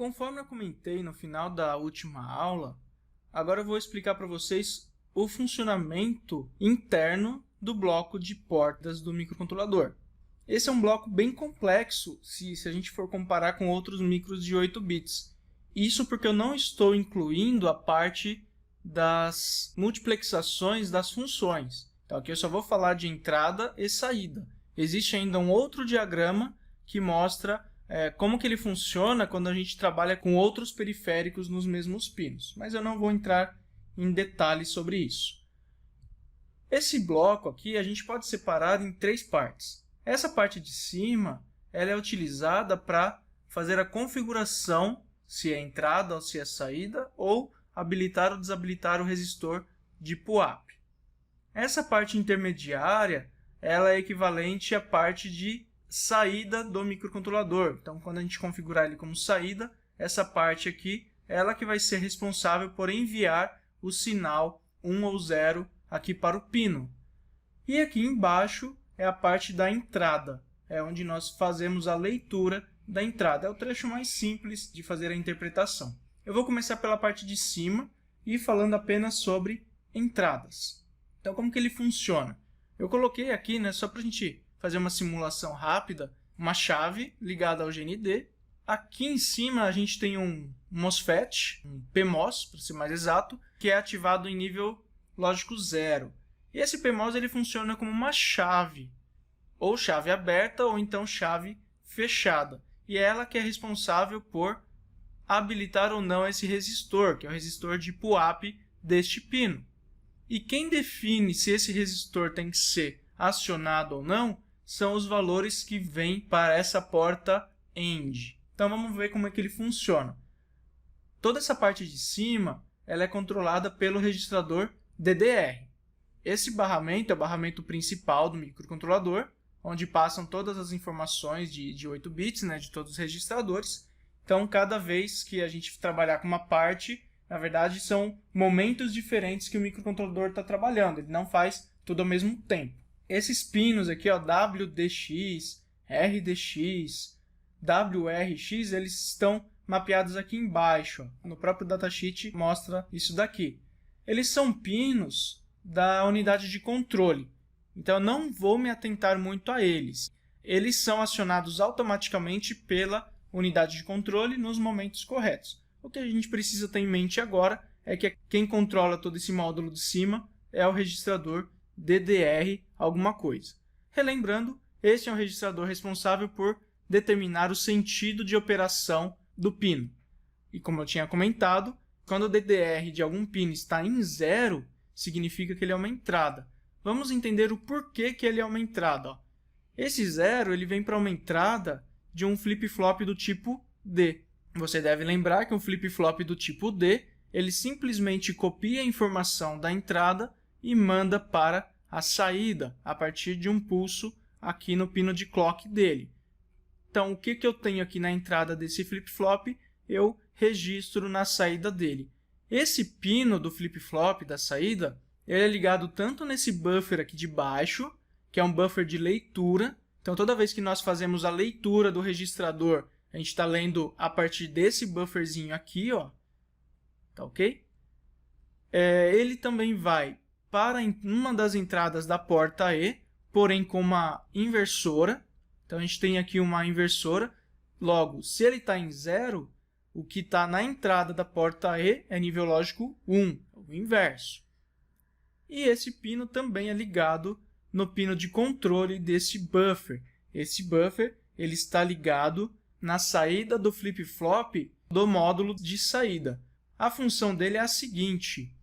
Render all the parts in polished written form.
Conforme eu comentei no final da última aula, agora eu vou explicar para vocês o funcionamento interno do bloco de portas do microcontrolador. Esse é um bloco bem complexo se a gente for comparar com outros micros de 8 bits. Isso porque eu não estou incluindo a parte das multiplexações das funções. Então aqui eu só vou falar de entrada e saída. Existe ainda um outro diagrama que mostra como que ele funciona quando a gente trabalha com outros periféricos nos mesmos pinos. Mas eu não vou entrar em detalhes sobre isso. Esse bloco aqui a gente pode separar em 3 partes. Essa parte de cima ela é utilizada para fazer a configuração, se é entrada ou se é saída, ou habilitar ou desabilitar o resistor de PUAP. Essa parte intermediária ela é equivalente à parte de saída do microcontrolador. Então, quando a gente configurar ele como saída, essa parte aqui, ela que vai ser responsável por enviar o sinal 1 ou 0 aqui para o pino. E aqui embaixo é a parte da entrada, é onde nós fazemos a leitura da entrada. É o trecho mais simples de fazer a interpretação. Eu vou começar pela parte de cima e falando apenas sobre entradas. Então, como que ele funciona? Eu coloquei aqui, só para a gente fazer uma simulação rápida, uma chave ligada ao GND. Aqui em cima a gente tem um MOSFET, um PMOS, para ser mais exato, que é ativado em nível lógico 0. E esse PMOS ele funciona como uma chave, ou chave aberta ou então chave fechada. E é ela que é responsável por habilitar ou não esse resistor, que é o resistor de PUAP deste pino. E quem define se esse resistor tem que ser acionado ou não são os valores que vêm para essa porta AND. Então vamos ver como é que ele funciona. Toda essa parte de cima ela é controlada pelo registrador DDR. Esse barramento é o barramento principal do microcontrolador, onde passam todas as informações de 8 bits, de todos os registradores. Então, cada vez que a gente trabalhar com uma parte, na verdade, são momentos diferentes que o microcontrolador está trabalhando. Ele não faz tudo ao mesmo tempo. Esses pinos aqui, WDX, RDX, WRX, eles estão mapeados aqui embaixo. No próprio datasheet mostra isso daqui. Eles são pinos da unidade de controle. Então, eu não vou me atentar muito a eles. Eles são acionados automaticamente pela unidade de controle nos momentos corretos. O que a gente precisa ter em mente agora é que quem controla todo esse módulo de cima é o registrador DDR alguma coisa. Relembrando, este é um registrador responsável por determinar o sentido de operação do pino. E como eu tinha comentado, quando o DDR de algum pino está em 0, significa que ele é uma entrada. Vamos entender o porquê que ele é uma entrada. Esse 0 ele vem para uma entrada de um flip-flop do tipo D. Você deve lembrar que um flip-flop do tipo D, ele simplesmente copia a informação da entrada e manda para a saída a partir de um pulso aqui no pino de clock dele. Então, o que eu tenho aqui na entrada desse flip-flop, eu registro na saída dele. Esse pino do flip-flop da saída, ele é ligado tanto nesse buffer aqui de baixo, que é um buffer de leitura. Então, toda vez que nós fazemos a leitura do registrador, a gente está lendo a partir desse bufferzinho aqui, ó. Tá ok? Ele também vai para uma das entradas da porta E, porém com uma inversora. Então, a gente tem aqui uma inversora. Logo, se ele está em 0, o que está na entrada da porta E é nível lógico 1, o inverso. E esse pino também é ligado no pino de controle desse buffer. Esse buffer ele está ligado na saída do flip-flop do módulo de saída. A função dele é a seguinte.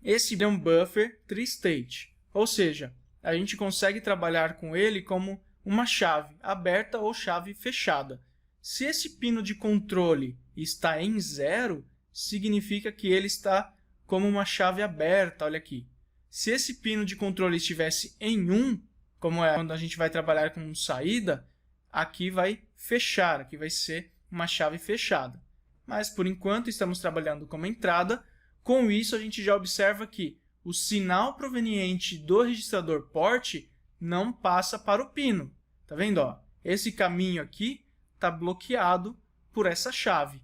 Esse é um buffer tri-state, ou seja, a gente consegue trabalhar com ele como uma chave aberta ou chave fechada. Se esse pino de controle está em 0, significa que ele está como uma chave aberta, olha aqui. Se esse pino de controle estivesse em 1, como é quando a gente vai trabalhar com saída, aqui vai fechar, aqui vai ser uma chave fechada. Mas, por enquanto, estamos trabalhando como entrada. Com isso, a gente já observa que o sinal proveniente do registrador port não passa para o pino. Tá vendo? Esse caminho aqui está bloqueado por essa chave.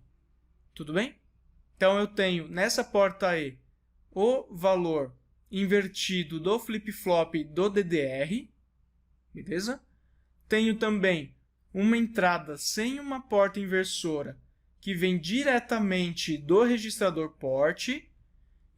Tudo bem? Então, eu tenho nessa porta E o valor invertido do flip-flop do DDR, beleza? Tenho também uma entrada sem uma porta inversora que vem diretamente do registrador port, e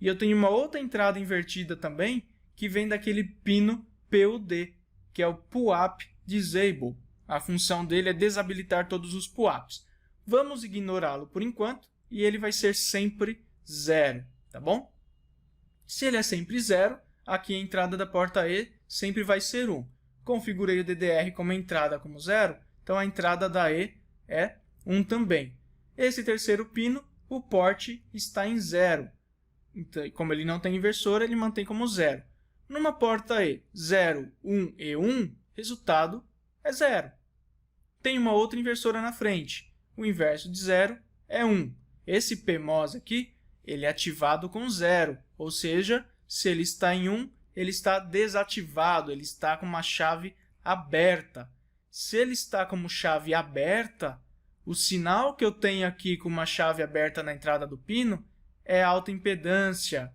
eu tenho uma outra entrada invertida também que vem daquele pino PUD, que é o PUAP Disable. A função dele é desabilitar todos os PUAPs. Vamos ignorá-lo por enquanto e ele vai ser sempre 0, tá bom? Se ele é sempre 0, aqui a entrada da porta E sempre vai ser 1. Configurei o DDR como entrada como 0, então a entrada da E é 1 também. Esse terceiro pino, o port está em 0. Então, como ele não tem inversor, ele mantém como 0. Numa porta E, 0, 1 e 1, resultado é 0. Tem uma outra inversora na frente. O inverso de 0 é 1. Esse PMOS aqui, ele é ativado com 0, ou seja, se ele está em 1, ele está desativado, ele está com uma chave aberta. Se ele está como chave aberta, o sinal que eu tenho aqui com uma chave aberta na entrada do pino é alta impedância,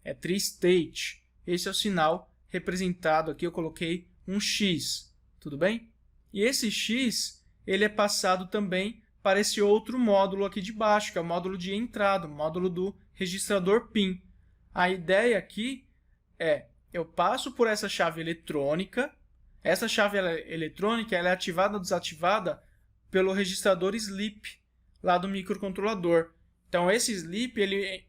é tri-state. Esse é o sinal representado aqui, eu coloquei um X, tudo bem? E esse X, ele é passado também para esse outro módulo aqui de baixo, que é o módulo de entrada, o módulo do registrador PIN. A ideia aqui é, eu passo por essa chave eletrônica, essa chave eletrônica ela é ativada ou desativada pelo registrador sleep, lá do microcontrolador. Então, esse sleep,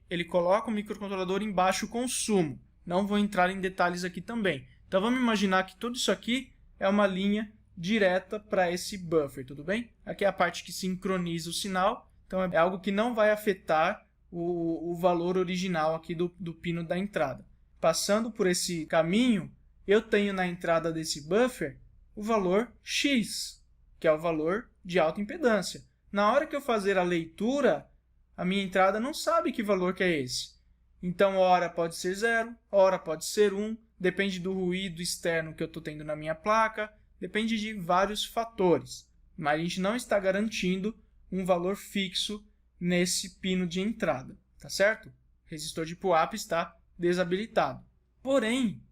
ele coloca o microcontrolador em baixo consumo. Não vou entrar em detalhes aqui também. Então, vamos imaginar que tudo isso aqui é uma linha direta para esse buffer, tudo bem? Aqui é a parte que sincroniza o sinal, então é algo que não vai afetar o valor original aqui do pino da entrada. Passando por esse caminho, eu tenho na entrada desse buffer o valor X, que é o valor de alta impedância. Na hora que eu fazer a leitura, a minha entrada não sabe que valor que é esse. Então, ora pode ser 0, ora pode ser 1, depende do ruído externo que eu estou tendo na minha placa, depende de vários fatores. Mas a gente não está garantindo um valor fixo nesse pino de entrada, tá certo? O resistor de PUAP está desabilitado. Porém,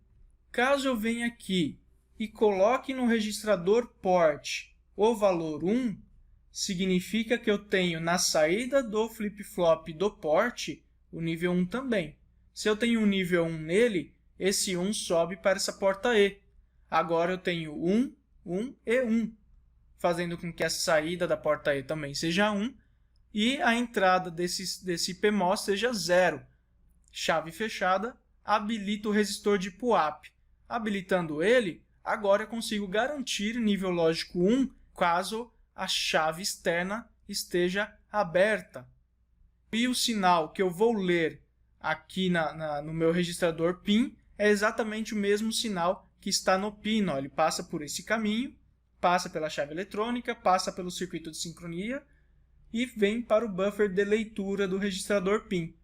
caso eu venha aqui e coloque no registrador port o valor 1, significa que eu tenho na saída do flip-flop do port o nível 1 também. Se eu tenho um nível 1 nele, esse 1 sobe para essa porta E. Agora eu tenho 1, 1 e 1, fazendo com que a saída da porta E também seja 1 e a entrada desse PMOS seja 0. Chave fechada, habilita o resistor de PUAP. Habilitando ele, agora eu consigo garantir nível lógico 1 caso a chave externa esteja aberta. E o sinal que eu vou ler aqui no meu registrador PIN é exatamente o mesmo sinal que está no pino. Ele passa por esse caminho, passa pela chave eletrônica, passa pelo circuito de sincronia e vem para o buffer de leitura do registrador PIN.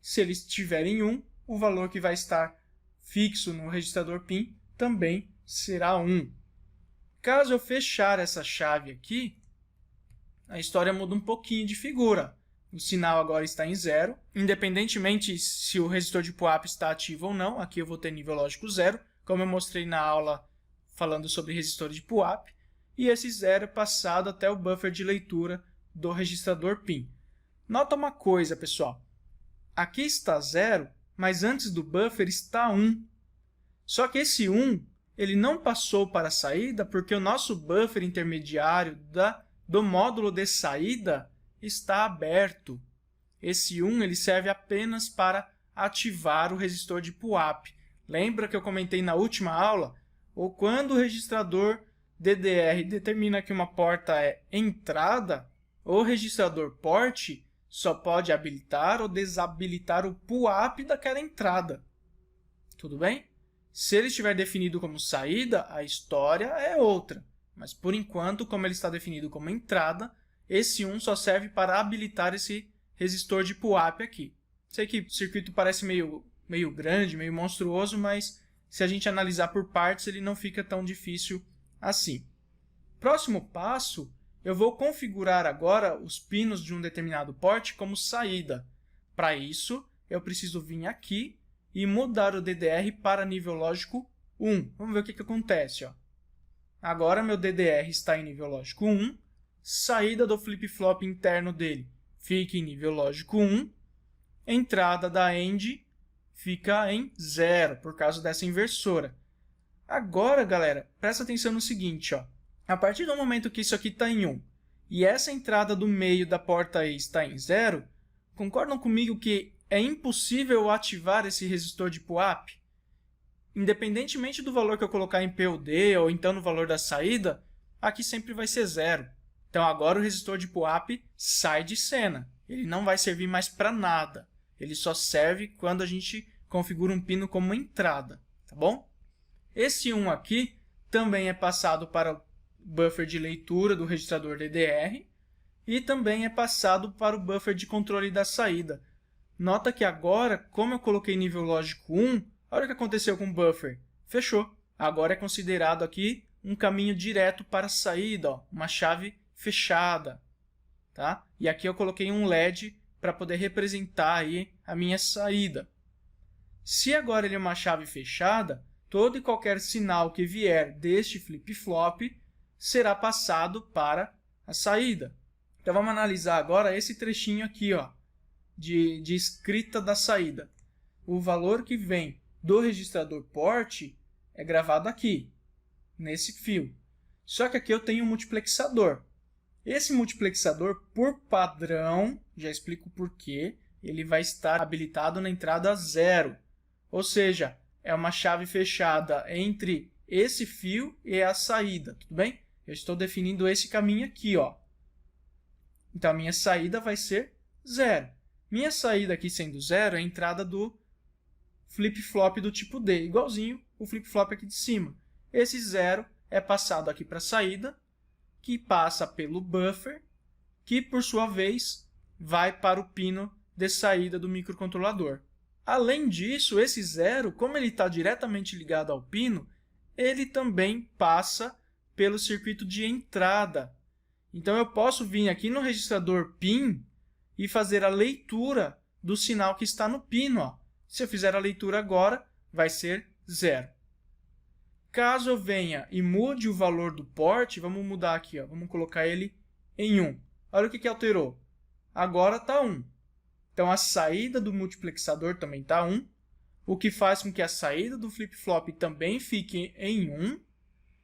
Se ele estiver em 1, o valor que vai estar fixo no registrador PIN também será 1. Caso eu fechar essa chave aqui, a história muda um pouquinho de figura. O sinal agora está em 0, independentemente se o resistor de PUAP está ativo ou não. Aqui eu vou ter nível lógico 0, como eu mostrei na aula falando sobre resistores de PUAP. E esse 0 é passado até o buffer de leitura do registrador PIN. Nota uma coisa, pessoal. Aqui está 0, mas antes do buffer está 1. Só que esse 1 ele não passou para a saída porque o nosso buffer intermediário do módulo de saída está aberto. Esse 1 ele serve apenas para ativar o resistor de PUAP. Lembra que eu comentei na última aula? Ou quando o registrador DDR determina que uma porta é entrada, o registrador port só pode habilitar ou desabilitar o PUAP daquela entrada. Tudo bem? Se ele estiver definido como saída, a história é outra. Mas, por enquanto, como ele está definido como entrada, esse 1 só serve para habilitar esse resistor de PUAP aqui. Sei que o circuito parece meio grande, meio monstruoso, mas se a gente analisar por partes, ele não fica tão difícil assim. Próximo passo, eu vou configurar agora os pinos de um determinado port como saída. Para isso, eu preciso vir aqui e mudar o DDR para nível lógico 1. Vamos ver o que acontece. Ó. Agora, meu DDR está em nível lógico 1, saída do flip-flop interno dele fica em nível lógico 1, entrada da AND fica em 0, por causa dessa inversora. Agora, galera, presta atenção no seguinte, ó. A partir do momento que isso aqui está em 1 e essa entrada do meio da porta E está em 0, concordam comigo que é impossível ativar esse resistor de PUAP? Independentemente do valor que eu colocar em PUD ou então no valor da saída, aqui sempre vai ser 0. Então agora o resistor de PUAP sai de cena. Ele não vai servir mais para nada. Ele só serve quando a gente configura um pino como entrada, tá bom? Esse 1 aqui também é passado para o buffer de leitura do registrador DDR e também é passado para o buffer de controle da saída. Nota que agora, como eu coloquei nível lógico 1, olha o que aconteceu com o buffer. Fechou. Agora é considerado aqui um caminho direto para a saída, ó, uma chave fechada. Tá? E aqui eu coloquei um LED para poder representar aí a minha saída. Se agora ele é uma chave fechada, todo e qualquer sinal que vier deste flip-flop será passado para a saída. Então vamos analisar agora esse trechinho aqui, ó, de escrita da saída. O valor que vem do registrador port é gravado aqui, nesse fio. Só que aqui eu tenho um multiplexador. Esse multiplexador, por padrão, já explico o porquê, ele vai estar habilitado na entrada 0. Ou seja, é uma chave fechada entre esse fio e a saída, tudo bem? Eu estou definindo esse caminho aqui, ó. Então, a minha saída vai ser 0. Minha saída aqui sendo 0 é a entrada do flip-flop do tipo D, igualzinho o flip-flop aqui de cima. Esse 0 é passado aqui para a saída, que passa pelo buffer, que, por sua vez, vai para o pino de saída do microcontrolador. Além disso, esse 0, como ele está diretamente ligado ao pino, ele também passa pelo circuito de entrada. Então, eu posso vir aqui no registrador PIN e fazer a leitura do sinal que está no pino. Ó. Se eu fizer a leitura agora, vai ser 0. Caso eu venha e mude o valor do port, vamos mudar aqui, ó, vamos colocar ele em 1. Olha o que alterou. Agora está 1. Então, a saída do multiplexador também está 1, o que faz com que a saída do flip-flop também fique em 1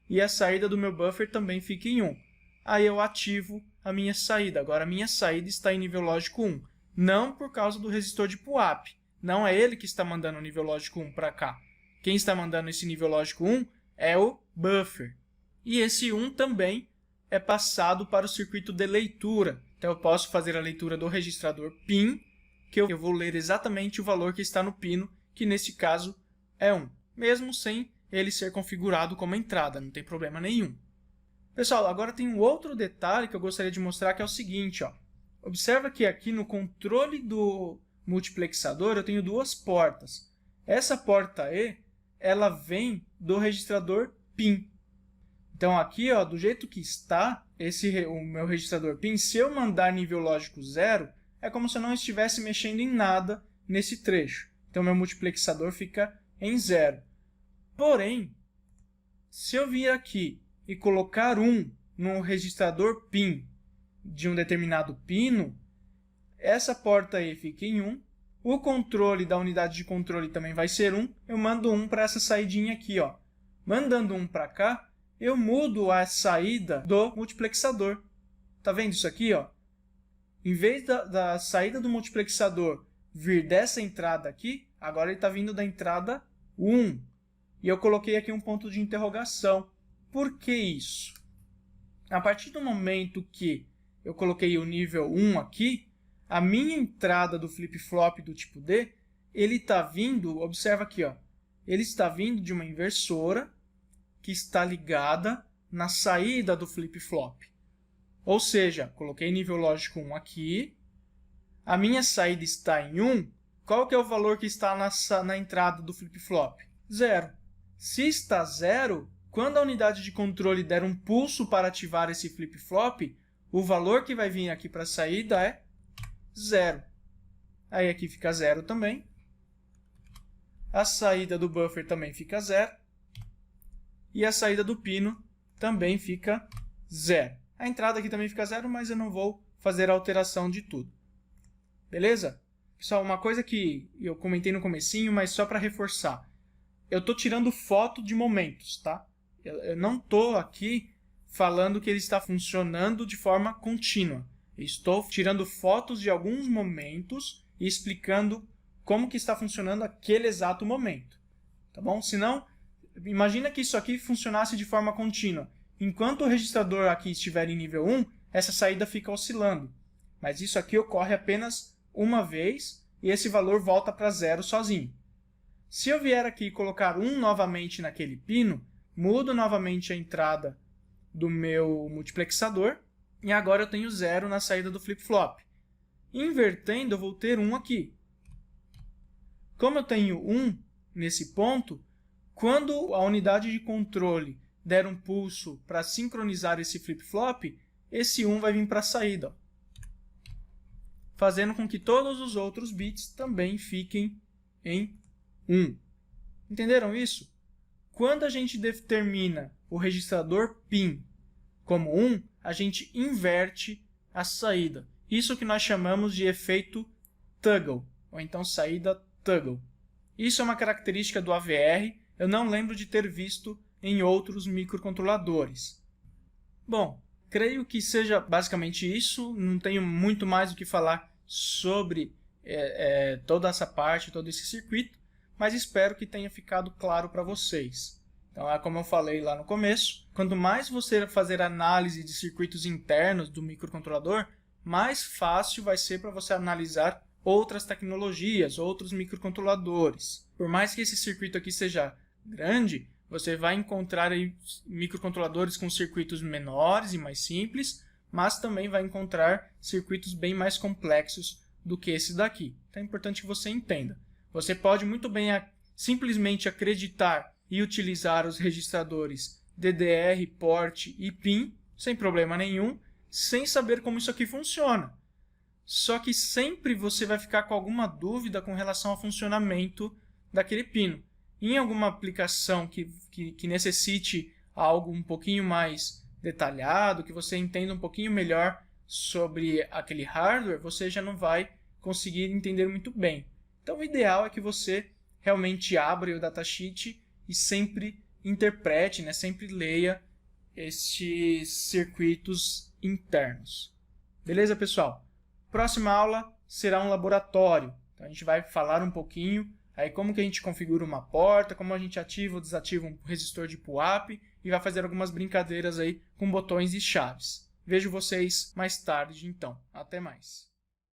e a saída do meu buffer também fique em 1. Aí eu ativo a minha saída. Agora, a minha saída está em nível lógico 1. Não por causa do resistor de PUAP. Não é ele que está mandando o nível lógico 1 para cá. Quem está mandando esse nível lógico 1 é o buffer. E esse 1 também é passado para o circuito de leitura. Então, eu posso fazer a leitura do registrador PIN, que eu vou ler exatamente o valor que está no pino, que nesse caso é 1, mesmo sem ele ser configurado como entrada, não tem problema nenhum. Pessoal, agora tem um outro detalhe que eu gostaria de mostrar, que é o seguinte, ó. Observa que aqui no controle do multiplexador eu tenho duas portas. Essa porta E, ela vem do registrador PIN. Então aqui, ó, do jeito que está, o meu registrador PIN, se eu mandar nível lógico 0, é como se eu não estivesse mexendo em nada nesse trecho. Então meu multiplexador fica em 0. Porém, se eu vir aqui e colocar 1 no registrador PIN de um determinado pino, essa porta aí fica em 1, o controle da unidade de controle também vai ser 1, eu mando 1 para essa saidinha aqui, ó. Mandando 1 para cá, eu mudo a saída do multiplexador. Tá vendo isso aqui, ó? Em vez da saída do multiplexador vir dessa entrada aqui, agora ele está vindo da entrada 1. E eu coloquei aqui um ponto de interrogação. Por que isso? A partir do momento que eu coloquei o nível 1 aqui, a minha entrada do flip-flop do tipo D, ele está vindo, observa aqui, ó, ele está vindo de uma inversora que está ligada na saída do flip-flop. Ou seja, coloquei nível lógico 1 aqui, a minha saída está em 1, qual que é o valor que está na entrada do flip-flop? 0. Se está 0, quando a unidade de controle der um pulso para ativar esse flip-flop, o valor que vai vir aqui para a saída é 0. Aí aqui fica 0 também. A saída do buffer também fica 0. E a saída do pino também fica 0. A entrada aqui também fica 0, mas eu não vou fazer a alteração de tudo. Beleza? Pessoal, uma coisa que eu comentei no comecinho, mas só para reforçar. Eu estou tirando foto de momentos, tá? Eu não estou aqui falando que ele está funcionando de forma contínua. Eu estou tirando fotos de alguns momentos e explicando como que está funcionando aquele exato momento. Tá bom? Senão, imagina que isso aqui funcionasse de forma contínua. Enquanto o registrador aqui estiver em nível 1, essa saída fica oscilando. Mas isso aqui ocorre apenas uma vez e esse valor volta para 0 sozinho. Se eu vier aqui e colocar 1 novamente naquele pino, mudo novamente a entrada do meu multiplexador e agora eu tenho 0 na saída do flip-flop. Invertendo, eu vou ter 1 aqui. Como eu tenho 1 nesse ponto, quando a unidade de controle der um pulso para sincronizar esse flip-flop, esse 1 vai vir para a saída, fazendo com que todos os outros bits também fiquem em 1. Entenderam isso? Quando a gente determina o registrador PIN como 1, a gente inverte a saída. Isso que nós chamamos de efeito toggle, ou então saída toggle. Isso é uma característica do AVR, eu não lembro de ter visto em outros microcontroladores. Bom, creio que seja basicamente isso, não tenho muito mais o que falar sobre toda essa parte, todo esse circuito, mas espero que tenha ficado claro para vocês. Então, como eu falei lá no começo, quanto mais você fazer análise de circuitos internos do microcontrolador, mais fácil vai ser para você analisar outras tecnologias, outros microcontroladores. Por mais que esse circuito aqui seja grande, você vai encontrar aí microcontroladores com circuitos menores e mais simples, mas também vai encontrar circuitos bem mais complexos do que esse daqui. Então é importante que você entenda. Você pode muito bem simplesmente acreditar e utilizar os registradores DDR, PORT e PIN, sem problema nenhum, sem saber como isso aqui funciona. Só que sempre você vai ficar com alguma dúvida com relação ao funcionamento daquele pino. Em alguma aplicação que necessite algo um pouquinho mais detalhado, que você entenda um pouquinho melhor sobre aquele hardware, você já não vai conseguir entender muito bem. Então o ideal é que você realmente abra o datasheet e sempre interprete, sempre leia estes circuitos internos. Beleza, pessoal? Próxima aula será um laboratório. Então a gente vai falar um pouquinho aí como que a gente configura uma porta, como a gente ativa ou desativa um resistor de PUAP e vai fazer algumas brincadeiras aí com botões e chaves. Vejo vocês mais tarde, então. Até mais.